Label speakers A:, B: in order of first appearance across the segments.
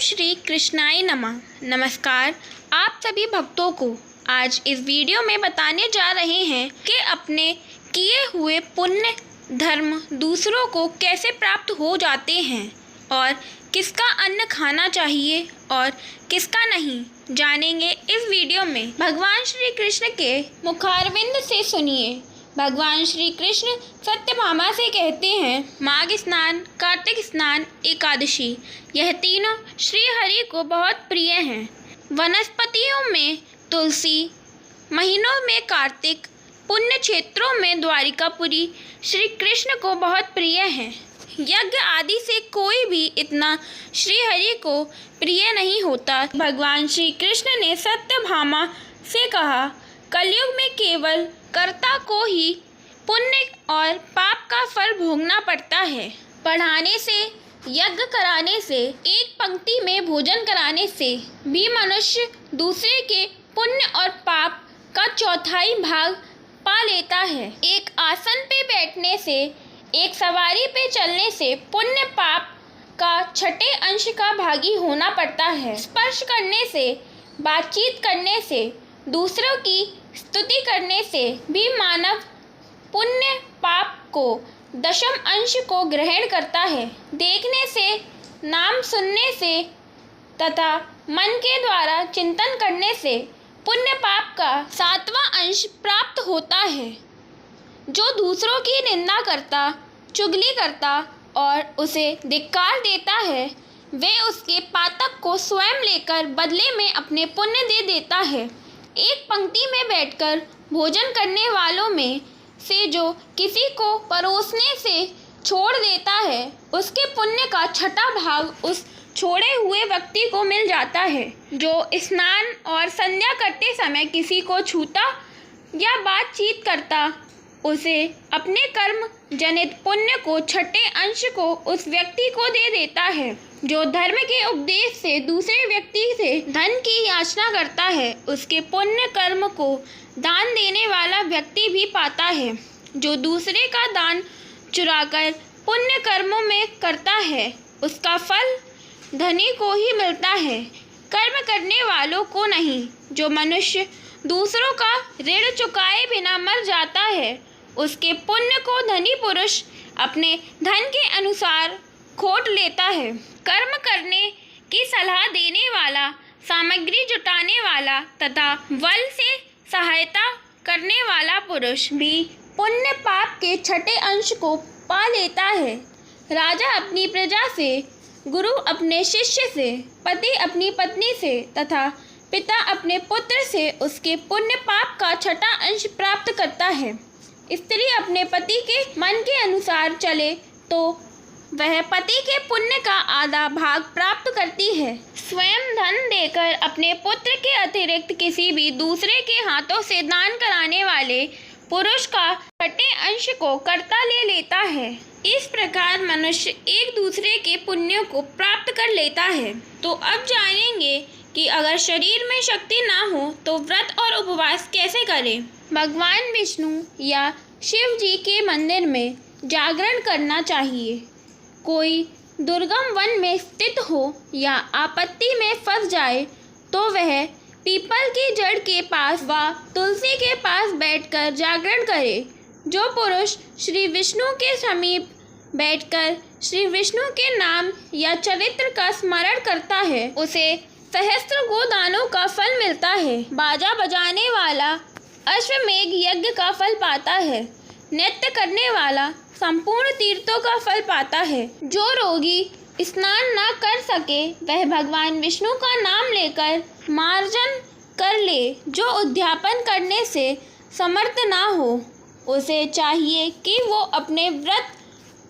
A: श्री कृष्णाय नमः। नमस्कार आप सभी भक्तों को। आज इस वीडियो में बताने जा रहे हैं कि अपने किए हुए पुण्य धर्म दूसरों को कैसे प्राप्त हो जाते हैं और किसका अन्न खाना चाहिए और किसका नहीं, जानेंगे इस वीडियो में। भगवान श्री कृष्ण के मुखारविंद से सुनिए। भगवान श्री कृष्ण सत्यभामा से कहते हैं, माघ स्नान, कार्तिक स्नान, एकादशी, यह तीनों श्री हरि को बहुत प्रिय हैं। वनस्पतियों में तुलसी, महीनों में कार्तिक, पुण्य क्षेत्रों में द्वारिकापुरी श्री कृष्ण को बहुत प्रिय हैं। यज्ञ आदि से कोई भी इतना श्री हरि को प्रिय नहीं होता। भगवान श्री कृष्ण ने सत्यभामा से कहा, कलयुग में केवल कर्ता को ही पुण्य और पाप का फल भोगना पड़ता है। पढ़ाने से, यज्ञ कराने से, एक पंक्ति में भोजन कराने से भी मनुष्य दूसरे के पुण्य और पाप का चौथाई भाग पा लेता है। एक आसन पे बैठने से, एक सवारी पे चलने से पुण्य पाप का छठे अंश का भागी होना पड़ता है। स्पर्श करने से, बातचीत करने से, दूसरों की स्तुति करने से भी मानव पुण्य पाप को दशम अंश को ग्रहण करता है। देखने से, नाम सुनने से तथा मन के द्वारा चिंतन करने से पुण्य पाप का सातवां अंश प्राप्त होता है। जो दूसरों की निंदा करता, चुगली करता और उसे धिक्कार देता है, वे उसके पातक को स्वयं लेकर बदले में अपने पुण्य दे देता है। एक पंक्ति में बैठकर भोजन करने वालों में से जो किसी को परोसने से छोड़ देता है, उसके पुण्य का छठा भाग उस छोड़े हुए व्यक्ति को मिल जाता है। जो स्नान और संध्या करते समय किसी को छूता या बातचीत करता, उसे अपने कर्म जनित पुण्य को छठे अंश को उस व्यक्ति को दे देता है। जो धर्म के उपदेश से दूसरे व्यक्ति से धन की याचना करता है, उसके पुण्य कर्म को दान देने वाला व्यक्ति भी पाता है। जो दूसरे का दान चुराकर पुण्य कर्मों में करता है, उसका फल धनी को ही मिलता है, कर्म करने वालों को नहीं। जो मनुष्य दूसरों का ऋण चुकाए बिना मर जाता है, उसके पुण्य को धनी पुरुष अपने धन के अनुसार खोट लेता है। कर्म करने की सलाह देने वाला, सामग्री जुटाने वाला तथा बल से सहायता करने वाला पुरुष भी पुण्य पाप के छठे अंश को पा लेता है। राजा अपनी प्रजा से, गुरु अपने शिष्य से, पति अपनी पत्नी से तथा पिता अपने पुत्र से उसके पुण्य पाप का छठा अंश प्राप्त करता है। स्त्री अपने पति के मन के अनुसार चले तो वह पति के पुण्य का आधा भाग प्राप्त करती है। स्वयं धन देकर अपने पुत्र के अतिरिक्त किसी भी दूसरे के हाथों से दान कराने वाले पुरुष का छठे अंश को कर्ता ले लेता है। इस प्रकार मनुष्य एक दूसरे के पुण्यों को प्राप्त कर लेता है। तो अब जानेंगे कि अगर शरीर में शक्ति ना हो तो व्रत और उपवास कैसे करें। भगवान विष्णु या शिव जी के मंदिर में जागरण करना चाहिए। कोई दुर्गम वन में स्थित हो या आपत्ति में फंस जाए तो वह पीपल की जड़ के पास व तुलसी के पास बैठकर जागरण करे। जो पुरुष श्री विष्णु के समीप बैठकर श्री विष्णु के नाम या चरित्र का स्मरण करता है, उसे सहस्त्र गोदानों का फल मिलता है। बाजा बजाने वाला अश्वमेघ यज्ञ का फल पाता है। नृत्य करने वाला संपूर्ण तीर्थों का फल पाता है। जो रोगी स्नान न कर सके, वह भगवान विष्णु का नाम लेकर मार्जन कर ले। जो उद्यापन करने से समर्थ ना हो, उसे चाहिए कि वो अपने व्रत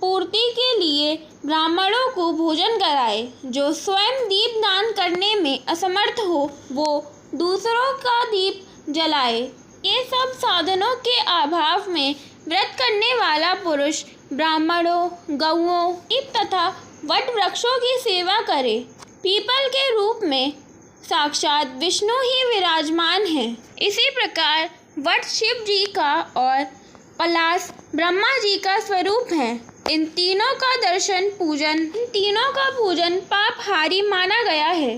A: पूर्ति के लिए ब्राह्मणों को भोजन कराए। जो स्वयं दीप दान करने में असमर्थ हो, वो दूसरों का दीप जलाए। ये सब साधनों के अभाव में व्रत करने वाला पुरुष ब्राह्मणों, गौओं तथा वट वृक्षों की सेवा करे। पीपल के रूप में साक्षात विष्णु ही विराजमान हैं। इसी प्रकार वट शिव जी का और पलाश ब्रह्मा जी का स्वरूप है। इन तीनों का पूजन पापहारी माना गया है।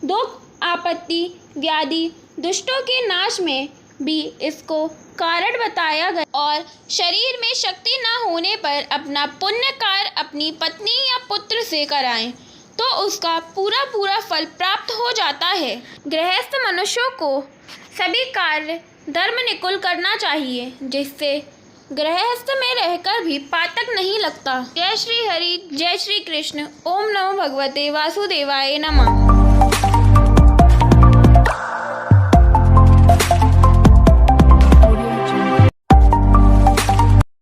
A: दुख, आपत्ति, व्याधि, दुष्टों के नाश में भी इसको कारण बताया गया और शरीर में शक्ति न होने पर अपना पुण्य कार्य अपनी पत्नी या पुत्र से कराएं तो उसका पूरा फल प्राप्त हो जाता है। गृहस्थ मनुष्यों को सभी कार्य धर्मनिकुल करना चाहिए, जिससे गृहस्थ में रहकर भी पातक नहीं लगता। जय श्री हरि, जय श्री कृष्ण। ओम नमो भगवते वासुदेवाय नमः।